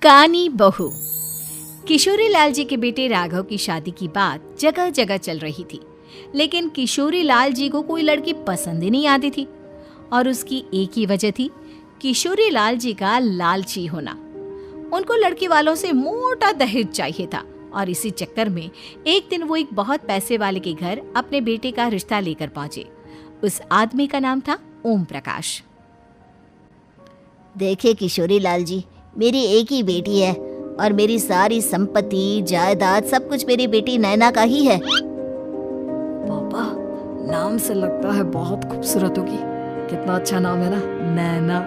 कानी बहू। किशोरी लाल जी के बेटे राघव की शादी की बात जगह जगह चल रही थी, लेकिन किशोरी लाल जी को कोई लड़की पसंद ही नहीं आती थी। और उसकी एक ही वजह थी, किशोरी लाल जी का लालची होना। उनको लड़की वालों से मोटा दहेज चाहिए था और इसी चक्कर में एक दिन वो एक बहुत पैसे वाले के घर अपने बेटे का रिश्ता लेकर पहुंचे। उस आदमी का नाम था ओम प्रकाश। देखिए किशोरी लाल जी, मेरी एक ही बेटी है और मेरी सारी संपत्ति जायदाद सब कुछ मेरी बेटी नैना का ही है। पापा, नाम से लगता है बहुत खूबसूरत होगी। कितना अच्छा नाम है ना, नैना।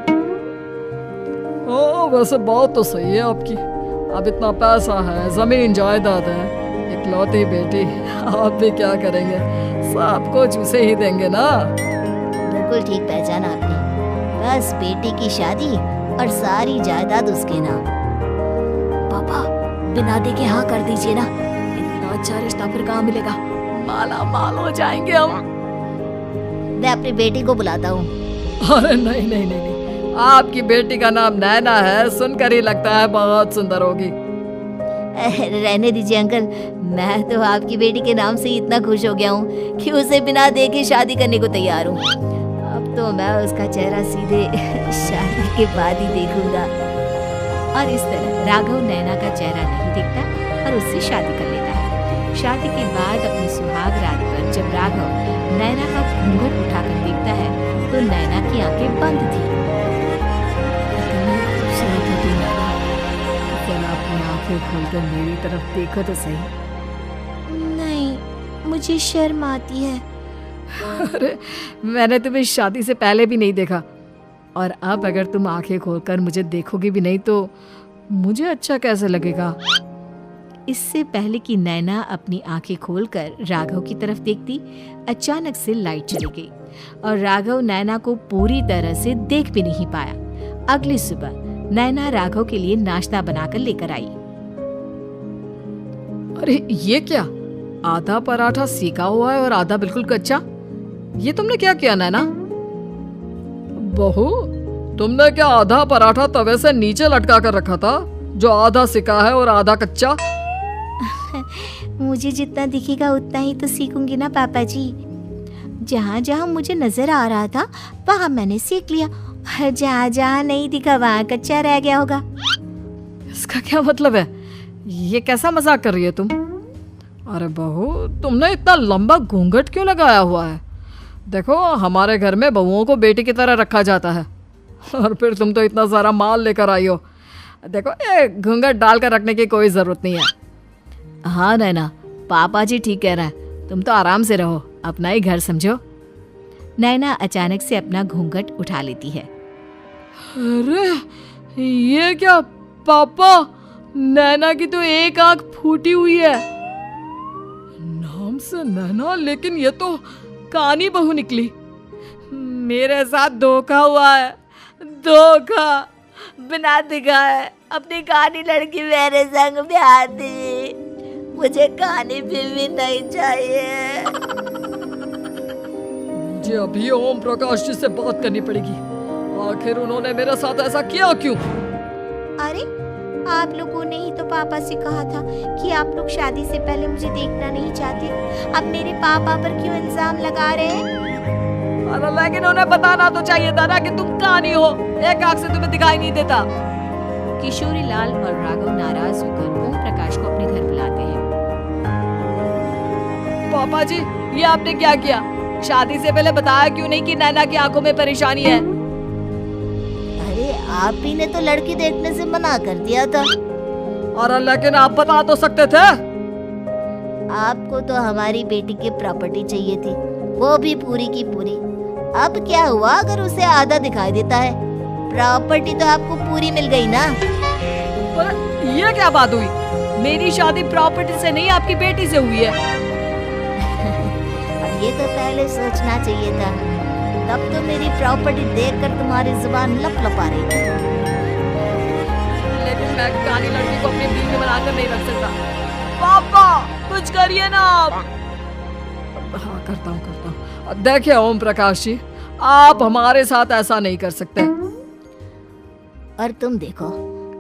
ओ वैसे बात तो सही है आपकी। अब इतना पैसा है, जमीन जायदाद है, इकलौती बेटी, आप भी क्या करेंगे? सब कुछ उसे ही देंगे ना। बिल्कुल ठीक पहचाना आपने। बस बेटी की शादी और सारी जायदाद उसके नाम। पापा, बिना दे के हाँ कर दीजिए ना। इतना अच्छा रिश्ता फिर कहाँ मिलेगा? माला माल हो जाएंगे हम। मैं अपनी बेटी को बुलाता हूँ। अरे नहीं नहीं नहीं नहीं, आपकी बेटी का नाम नैना है, सुनकर ही लगता है बहुत सुंदर होगी। रहने दीजिए अंकल, मैं तो आपकी बेटी के नाम से ही इतना खुश हो गया हूँ कि उसे बिना देखे शादी करने को तैयार हूँ। अब तो मैं उसका चेहरा सीधे शादी के बाद ही देखूंगा। और इस तरह राघव नैना का चेहरा नहीं देखता और उससे शादी कर लेता है। शादी के बाद अपनी सुहाग रात पर जब राघव नैना का घूंघट उठाकर देखता है तो नैना की आंखें बंद थी। कितनी खूबसूरत है तू नैना। जरा अपनी आंखें खोलकर मेरी तरफ देखो तो सही। नहीं, मुझे शर्म आती है। अरे मैंने तुम्हें शादी से पहले भी नहीं देखा, और अब अगर तुम आंखें खोलकर मुझे देखोगी भी नहीं तो मुझे अच्छा कैसे लगेगा? इससे पहले कि नैना अपनी आंखें खोलकर राघव की तरफ देखती, अचानक से लाइट चली गई और राघव नैना को पूरी तरह से देख भी नहीं पाया। अगली सुबह नैना राघव के लिए नाश्ता बनाकर लेकर आई। अरे ये क्या, आधा पराठा सेका हुआ है और आधा बिल्कुल कच्चा। ये तुमने क्या किया नैना? बहू, तुमने क्या आधा पराठा तवे से नीचे लटका कर रखा था, जो आधा सेका है और आधा कच्चा? मुझे जितना दिखेगा उतना ही तो सीखूंगी ना पापा जी। जहाँ जहाँ मुझे नजर आ रहा था वहाँ मैंने सीख लिया, जहाँ जहाँ नहीं दिखा वहाँ कच्चा रह गया होगा। इसका क्या मतलब है? ये कैसा मजाक कर रही है तुम? अरे बहू, तुमने इतना लंबा घूंघट क्यों लगाया हुआ है? देखो, हमारे घर में बहुओं को बेटी की तरह रखा जाता है, और फिर तुम तो इतना सारा माल लेकर आई हो। देखो, ये घूंघट डालकर रखने की कोई जरूरत नहीं है। हाँ नैना, पापा जी ठीक कह रहे हैं, तुम तो आराम से रहो, अपना ही घर समझो। नैना अचानक से अपना घूंघट उठा लेती है। अरे ये क्या पापा, नैना की तो एक आंख फूटी हुई है। नाम से नैना, लेकिन ये तो कानी बहू निकली। मेरे साथ धोखा हुआ है, धोखा। बिना दिखाए अपनी कानी लड़की मेरे संग ब्याह दी। मुझे कानी बीवी नहीं चाहिए। मुझे अभी ओम प्रकाश जी से बात करनी पड़ेगी। आखिर उन्होंने मेरे साथ ऐसा किया क्यों? अरे आप लोगों ने ही तो पापा से कहा था कि आप लोग शादी से पहले मुझे देखना नहीं चाहते। अब मेरे पापा पर क्यों इल्जाम लगा रहे हैं? अरे लेकिन उन्हें बताना तो चाहिए था ना कि तुम कानी हो, एक आंख से तुम्हें दिखाई नहीं देता। किशोरी लाल और राघव नाराज होकर ओम प्रकाश को अपने घर बुलाते हैं। पापा जी, ये आपने क्या किया? शादी से पहले बताया क्यों नहीं कि नैना की आंखों में परेशानी है? अरे आप ही ने तो लड़की देखने से मना कर दिया था। और लेकिन आप बता तो सकते थे। आपको तो हमारी बेटी की प्रॉपर्टी चाहिए थी, वो भी पूरी की पूरी। अब क्या हुआ अगर उसे आधा दिखाई देता है? प्रॉपर्टी तो आपको पूरी मिल गई ना। पर ये क्या बात हुई? मेरी शादी प्रॉपर्टी से नहीं, आपकी बेटी से हुई है। ये तो पहले सोचना चाहिए था, तब तो मेरी प्रॉपर्टी देखकर तुम्हारी जुबान लपलपा रही थी। लेकिन मैं कानी लड़की को अपनी बीवी बनाकर नहीं रख सकता। पापा, कुछ करिए ना आप। हाँ, करता हूँ। देखिए ओम प्रकाश जी, आप हमारे साथ ऐसा नहीं कर सकते। और तुम देखो,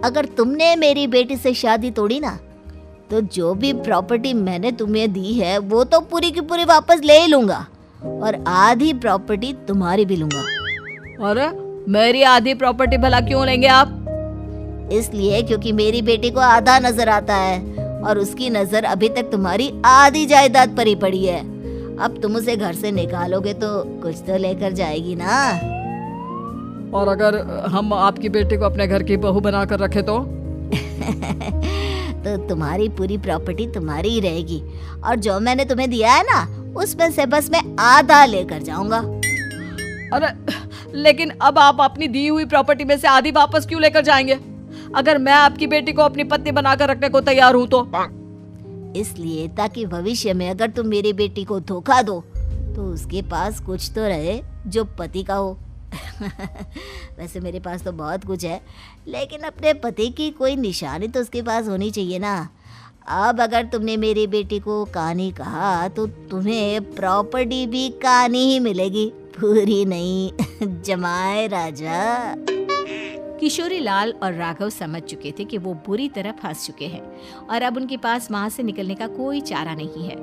अगर तुमने मेरी बेटी से शादी तोड़ी ना, तो जो भी प्रॉपर्टी मैंने तुम्हें दी है वो तो पूरी की पूरी वापस ले ही लूंगा, और आधी प्रॉपर्टी तुम्हारी भी लूंगा। अरे मेरी आधी प्रॉपर्टी भला क्यों लेंगे आप? इसलिए क्योंकि मेरी बेटी को आधा नजर आता है और उसकी नजर अभी तक तुम्हारी आधी जायदाद पर ही पड़ी है। अब तुम उसे घर से निकालोगे तो कुछ तो लेकर जाएगी ना। और अगर हम आपकी बेटी को अपने घर की बहू बनाकर रखे तो? तो तुम्हारी पूरी प्रॉपर्टी तुम्हारी ही रहेगी, और जो मैंने तुम्हें दिया है ना उसमें से बस मैं आधा लेकर जाऊंगा। अरे लेकिन अब आप अपनी दी हुई प्रॉपर्टी में से आधी वापस क्यों लेकर जाएंगे? अगर मैं आपकी बेटी को अपनी पत्नी बनाकर रखने को तैयार हूँ तो? इसलिए ताकि भविष्य में अगर तुम मेरी बेटी को धोखा दो तो उसके पास कुछ तो रहे जो पति का हो। वैसे मेरे पास तो बहुत कुछ है, लेकिन अपने पति की कोई निशानी तो उसके पास होनी चाहिए ना। अब अगर तुमने मेरी बेटी को कानी कहा तो तुम्हें प्रॉपर्टी भी कानी ही मिलेगी, पूरी नहीं। जमाए राजा। किशोरी लाल और राघव समझ चुके थे कि वो बुरी तरह फंस चुके हैं और अब उनके पास वहां से निकलने का कोई चारा नहीं है।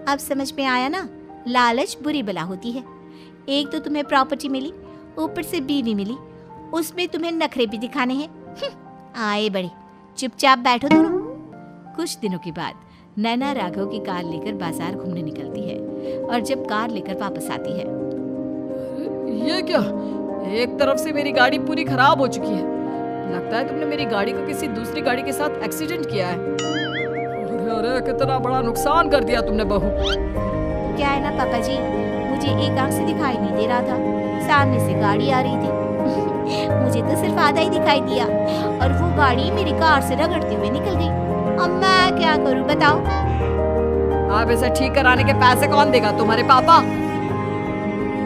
अब समझ में आया ना, लालच बुरी बला होती है। एक तो तुम्हें प्रॉपर्टी मिली, ऊपर से बीवी मिली, उसमें तुम्हें नखरे भी दिखाने हैं। आए बड़े, चुपचाप बैठो दोनों। कुछ दिनों के बाद नैना राघव की कार लेकर बाजार घूमने निकलती है और जब कार लेकर वापस आती है, ये क्या? एक तरफ से मेरी गाड़ी पूरी खराब हो चुकी है। लगता है तुमने मेरी गाड़ी को किसी दूसरी गाड़ी के साथ एक्सीडेंट किया है। अरे अरे कितना बड़ा नुकसान कर दिया तुमने बहू। क्या है ना पापा जी, मुझे एक आंख से दिखाई नहीं दे रहा था, सामने से गाड़ी आ रही थी। मुझे तो सिर्फ आधा ही दिखाई दिया और वो गाड़ी मेरी कार से रगड़ते हुए निकल गई। अब मैं क्या करूं बताओ? आप इसे ठीक कराने के पैसे कौन देगा? तुम्हारे पापा।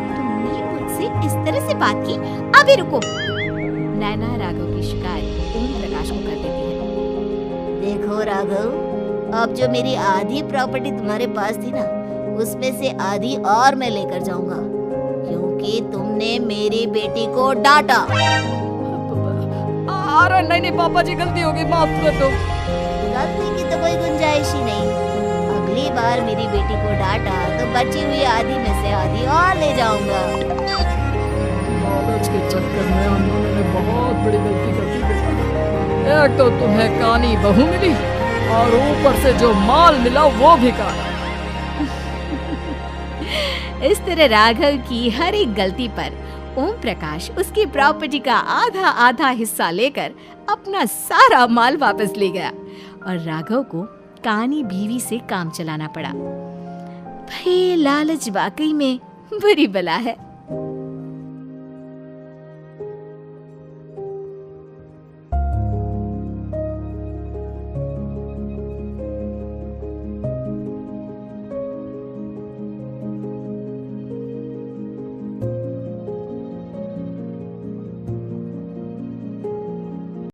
तुमने मुझसे इस तरह से बात की? अभी रुको। नैना राघव की शिकायत ओम प्रकाश को कर देती है। देखो राघव, अब जो मेरी आधी प्रॉपर्टी तुम्हारे पास थी ना, उसमें से आधी और मैं लेकर जाऊंगा, क्योंकि तुमने मेरी बेटी को डांटा। अरे नहीं नहीं पापा जी, गलती हो गई, माफ कर दो। गलती की तो कोई गुंजाइश ही नहीं। अगली बार मेरी बेटी को डांटा तो बची हुई आधी में से आधी और ले जाऊंगा। लालच के चक्कर में हम दोनों ने बहुत बड़ी गलती कर दी बेटा। एक तो तुम्हें कानी बहू मिली और ऊपर से जो माल मिला वो भी काला। इस तरह राघव की हर एक गलती पर ओम प्रकाश उसकी प्रॉपर्टी का आधा आधा हिस्सा लेकर अपना सारा माल वापस ले गया और राघव को कानी बीवी से काम चलाना पड़ा। भाई लालच वाकई में बुरी बला है।